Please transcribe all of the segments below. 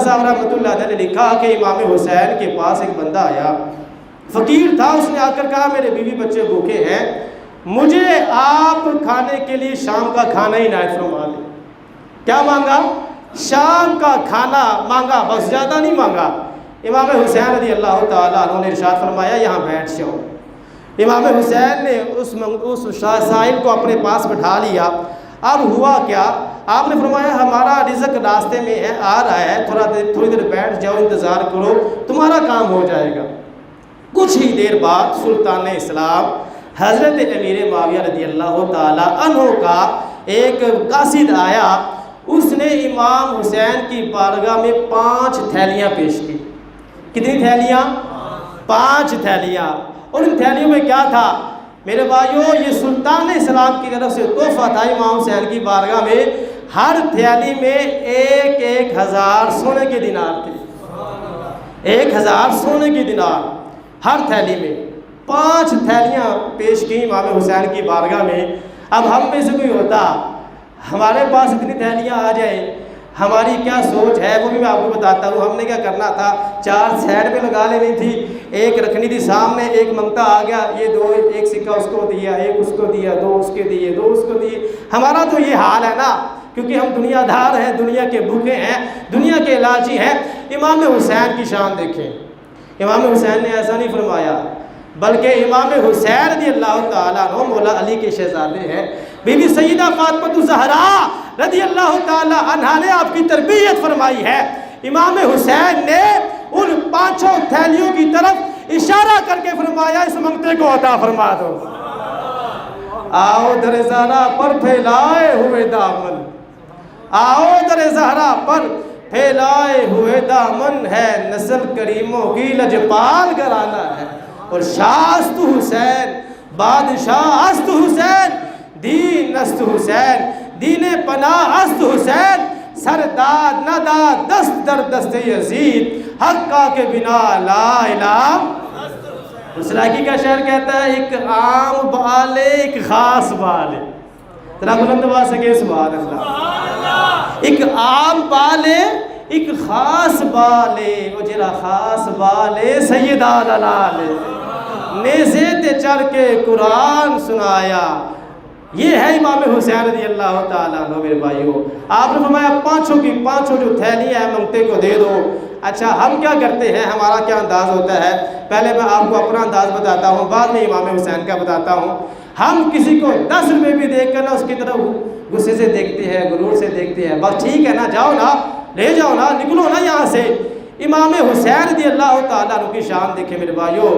صاحب رحمۃ اللہ علیہ نے لکھا کہ امام حسین کے پاس ایک بندہ آیا، فقیر تھا، اس نے آ کر کہا میرے بیوی بچے بھوکے ہیں، مجھے آپ کھانے کے لیے شام کا کھانا ہی عنایت فرما دیں۔ کیا مانگا؟ شام کا کھانا مانگا، بس زیادہ نہیں مانگا۔ امام حسین رضی اللہ تعالیٰ عنہ نے ارشاد فرمایا یہاں بیٹھ جاؤ۔ امام حسین نے اس سائل کو اپنے پاس بٹھا لیا۔ اب ہوا کیا؟ آپ نے فرمایا ہمارا رزق راستے میں ہے، آ رہا ہے، تھوڑی دیر بیٹھ جاؤ، انتظار کرو، تمہارا کام ہو جائے گا۔ کچھ ہی دیر بعد سلطان اسلام حضرت امیر معاویہ رضی اللہ تعالیٰ عنہ کا ایک قاصد آیا، اس نے امام حسین کی بارگاہ میں 5 تھیلیاں پیش کی۔ کتنی تھیلیاں؟ 5 تھیلیاں۔ اور ان تھیلیوں میں کیا تھا میرے بھائیوں؟ یہ سلطان اسلام کی طرف سے تحفہ تھا امام حسین کی بارگاہ میں۔ ہر تھیلی میں 1000 سونے کے دینار تھے، 1000 سونے کے دینار ہر تھیلی میں۔ 5 تھیلیاں پیش کی امام حسین کی بارگاہ میں۔ اب ہم میں سے کوئی ہوتا، ہمارے پاس اتنی تھیلیاں آ جائیں، ہماری کیا سوچ ہے وہ بھی میں آپ کو بتاتا ہوں۔ ہم نے کیا کرنا تھا، 4 سائڈ پہ لگا لینی تھی، ایک رکھنی تھی سامنے، ایک منگتا آ گیا، یہ 2 ایک سکہ اس کو دیا، ایک اس کو دیا، 2 اس کے دیے، 2 اس کو دیے۔ ہمارا تو یہ حال ہے نا، کیونکہ ہم دنیا دار ہیں، دنیا کے بھوکے ہیں، دنیا کے علاجی ہیں۔ امام حسین کی شان دیکھیں، امام حسین نے ایسا نہیں فرمایا، بلکہ امام حسین رضی اللہ تعالیٰ عنہ مولا علی کے شہزادے ہیں۔ بی بی سیدہ فاطمہ الزہرا رضی اللہ تعالیٰ عنہا نے آپ کی تربیت فرمائی ہے۔ امام حسین نے ان 5 تھیلیوں کی طرف اشارہ کر کے فرمایا اس منگتے کو عطا فرما دو۔ آؤ در زہرا پر پھیلائے ہوئے دامن، آؤ در زہرا پر پھیلائے ہوئے دامن ہے، نسل کریموں کی لجپال گھرانہ ہے، اور شاہ است حسین بادشاہ است حسین، دین است حسین دین پناہ است حسین، سرداد نداد دست در دست یزید، حقہ کے بنا لا الہ۔ سراکی کا شعر کہتا ہے ایک عام بال ہے ایک خاص بال ہے، ذرا بلند آواز سے کہ سبحان اللہ۔ ایک عام بال ہے ایک خاص بال ہے، وہ جرا خاص بال ہے سیدہ دلال ہے، نیزے تے چڑھ کے قرآن سنایا۔ یہ ہے امام حسین رضی اللہ تعالیٰ عنہ میرے بھائیوں۔ آپ نے فرمایا 5 کی 5 جو تھیلیاں ہیں منگتے کو دے دو۔ اچھا ہم کیا کرتے ہیں، ہمارا کیا انداز ہوتا ہے؟ پہلے میں آپ کو اپنا انداز بتاتا ہوں، بعد میں امام حسین کا بتاتا ہوں۔ ہم کسی کو 10 روپے بھی دیکھ کر نا اس کی طرف غصے سے دیکھتے ہیں، غرور سے دیکھتے ہیں، بس ٹھیک ہے نا، جاؤ نا، لے جاؤ نا، نکلو نا یہاں سے۔ امام حسین رضی اللہ تعالیٰ عنہ کی شان دیکھیں میرے بھائیوں۔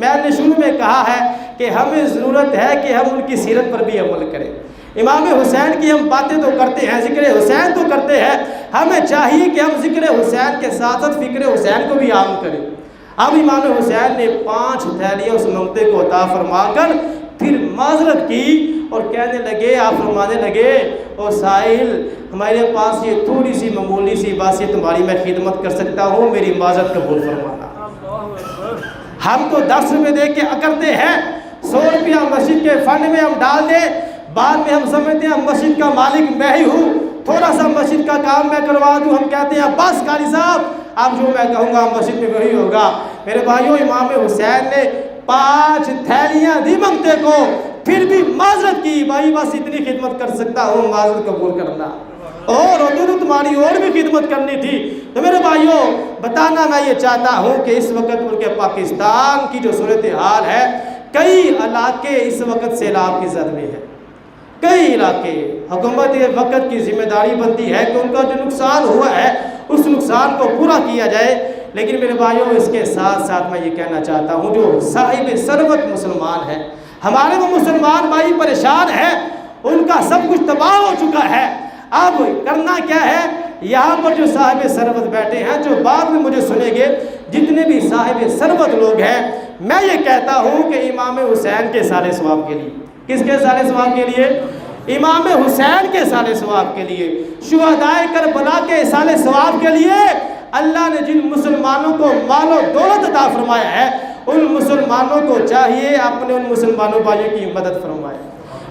میں نے شروع میں کہا ہے کہ ہمیں ضرورت ہے کہ ہم ان کی سیرت پر بھی عمل کریں۔ امام حسین کی ہم باتیں تو کرتے ہیں، ذکر حسین تو کرتے ہیں، ہمیں چاہیے کہ ہم ذکر حسین کے ساتھ ساتھ فکر حسین کو بھی عام کریں۔ اب امام حسین نے 5 تھیلیاں اس منگتے کو عطا فرما کر پھر معذرت کی اور کہنے لگے، آپ فرمانے لگے او سائل ہمارے پاس یہ تھوڑی سی معمولی سی بات ہے، تمہاری میں خدمت کر سکتا ہوں، میری معذرت قبول فرمانا۔ ہم تو 10 روپے دے کے اکرتے ہیں، 100 روپیہ مسجد کے فنڈ میں ہم ڈال دیں، بعد میں ہم سمجھتے ہیں مسجد کا مالک میں ہی ہوں، تھوڑا سا مسجد کا کام میں کروا دوں، ہم کہتے ہیں بس قاری صاحب اب جو میں کہوں گا مسجد میں وہی ہوگا۔ میرے بھائیوں امام حسین نے 5 تھیلیاں دی منگتے کو، پھر بھی معذرت کی، بھائی بس اتنی خدمت کر سکتا ہوں، معذرت قبول کرنا، اور ہوتے تو تمہاری اور بھی خدمت کرنی تھی۔ تو میرے بھائیوں بتانا میں یہ چاہتا ہوں کہ اس وقت ملک پاکستان کی جو صورتحال ہے، کئی علاقے اس وقت سیلاب کی زد میں ہیں، کئی علاقے۔ حکومت وقت کی ذمہ داری بنتی ہے کہ ان کا جو نقصان ہوا ہے اس نقصان کو پورا کیا جائے، لیکن میرے بھائیوں اس کے ساتھ ساتھ میں یہ کہنا چاہتا ہوں جو صاحب ثروت مسلمان ہیں، ہمارے وہ مسلمان بھائی پریشان ہیں، ان کا سب کچھ تباہ ہو چکا ہے۔ اب کرنا کیا ہے؟ یہاں پر جو صاحب ثروت بیٹھے ہیں، جو بعد میں مجھے سنیں گے، جتنے بھی صاحب ثروت لوگ ہیں، میں یہ کہتا ہوں کہ امام حسین کے سارے ثواب کے لیے، کس کے سارے ثواب کے لیے؟ امام حسین کے سارے ثواب کے لیے، شہدائے کربلا کے سارے ثواب کے لیے اللہ نے جن مسلمانوں کو مال و دولت عطا فرمایا ہے، ان مسلمانوں کو چاہیے اپنے ان مسلمانوں بھائیوں کی مدد فرمائے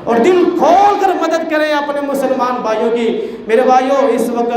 اور دل کھول کر مدد کریں اپنے مسلمان بھائیوں کی۔ میرے بھائیوں اس وقت